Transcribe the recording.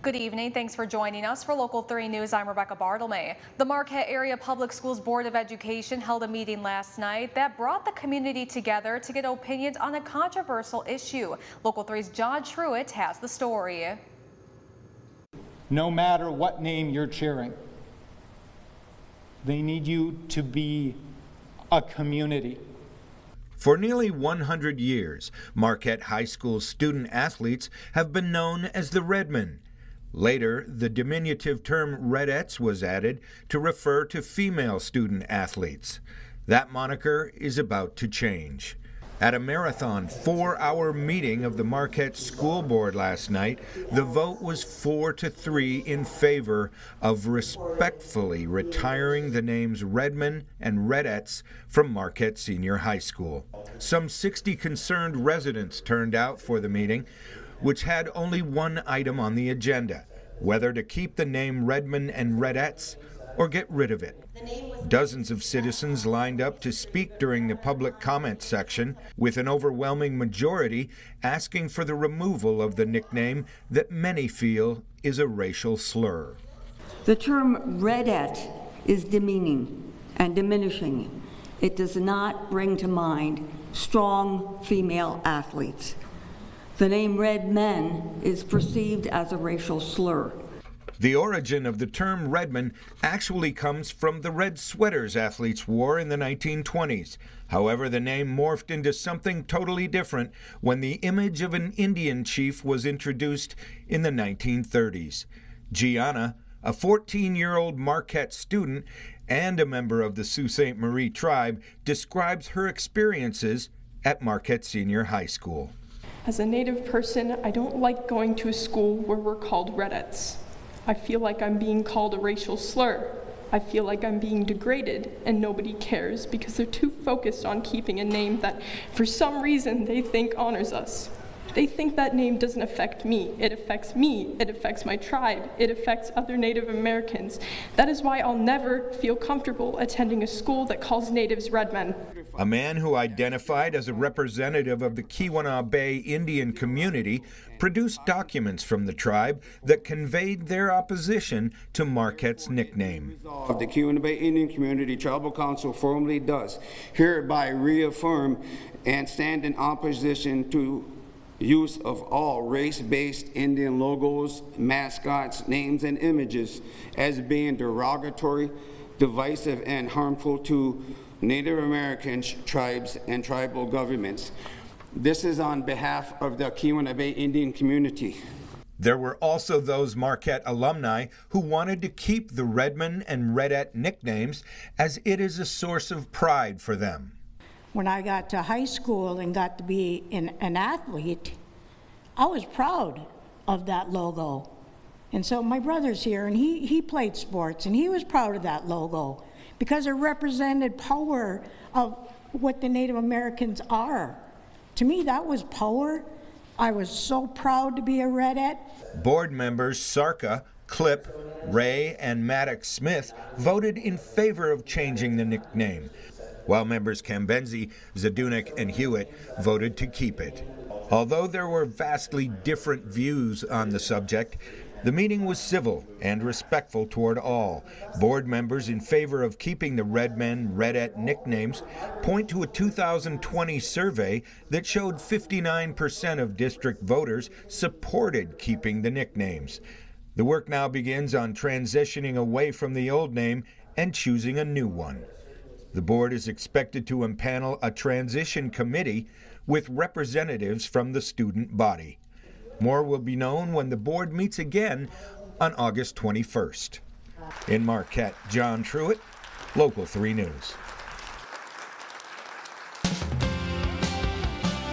Good evening. Thanks for joining us. For Local 3 News, I'm Rebecca Bartlemy. The Marquette Area Public Schools Board of Education held a meeting last night that brought the community together to get opinions on a controversial issue. Local 3's John Truitt has the story. No matter what name you're cheering, they need you to be a community. For nearly 100 years, Marquette High School student athletes have been known as the Redmen. Later, the diminutive term Redettes was added to refer to female student athletes. That moniker is about to change. At a marathon 4-hour meeting of the Marquette School Board last night, the vote was 4-3 in favor of respectfully retiring the names Redmen and Redettes from Marquette Senior High School. Some 60 concerned residents turned out for the meeting, which had only one item on the agenda: whether to keep the name Redmen and Redettes or get rid of it. Dozens of citizens lined up to speak during the public comment section, with an overwhelming majority asking for the removal of the nickname that many feel is a racial slur. The term Redette is demeaning and diminishing. It does not bring to mind strong female athletes. The name Redmen is perceived as a racial slur. The origin of the term Redmen actually comes from the red sweaters athletes wore in the 1920s. However, the name morphed into something totally different when the image of an Indian chief was introduced in the 1930s. Gianna, a 14-year-old Marquette student and a member of the Sault Ste. Marie tribe, describes her experiences at Marquette Senior High School. As a Native person, I don't like going to a school where we're called Redettes. I feel like I'm being called a racial slur. I feel like I'm being degraded, and nobody cares because they're too focused on keeping a name that, for some reason, they think honors us. They think that name doesn't affect me. It affects me. It affects my tribe. It affects other Native Americans. That is why I'll never feel comfortable attending a school that calls natives Redmen. A man who identified as a representative of the Keweenaw Bay Indian community produced documents from the tribe that conveyed their opposition to Marquette's nickname. The Keweenaw Bay Indian Community Tribal Council formally does hereby reaffirm and stand in opposition to use of all race-based Indian logos, mascots, names, and images as being derogatory, divisive, and harmful to Native Americans, tribes, and tribal governments. This is on behalf of the Keweenaw Bay Indian community. There were also those Marquette alumni who wanted to keep the Redmen and Redette nicknames, as it is a source of pride for them. When I got to high school and got to be an athlete, I was proud of that logo. And so my brother's here, and he played sports, and he was proud of that logo because it represented power of what the Native Americans are. To me, that was power. I was so proud to be a Redette. Board members Sarka, Clip, Ray, and Maddox Smith voted in favor of changing the nickname, while members Cambenzi, Zadunik, and Hewitt voted to keep it. Although there were vastly different views on the subject, the meeting was civil and respectful toward all. Board members in favor of keeping the Redmen, Redette nicknames point to a 2020 survey that showed 59% of district voters supported keeping the nicknames. The work now begins on transitioning away from the old name and choosing a new one. The board is expected to impanel a transition committee with representatives from the student body. More will be known when the board meets again on August 21st. In Marquette, John Truitt, Local 3 News.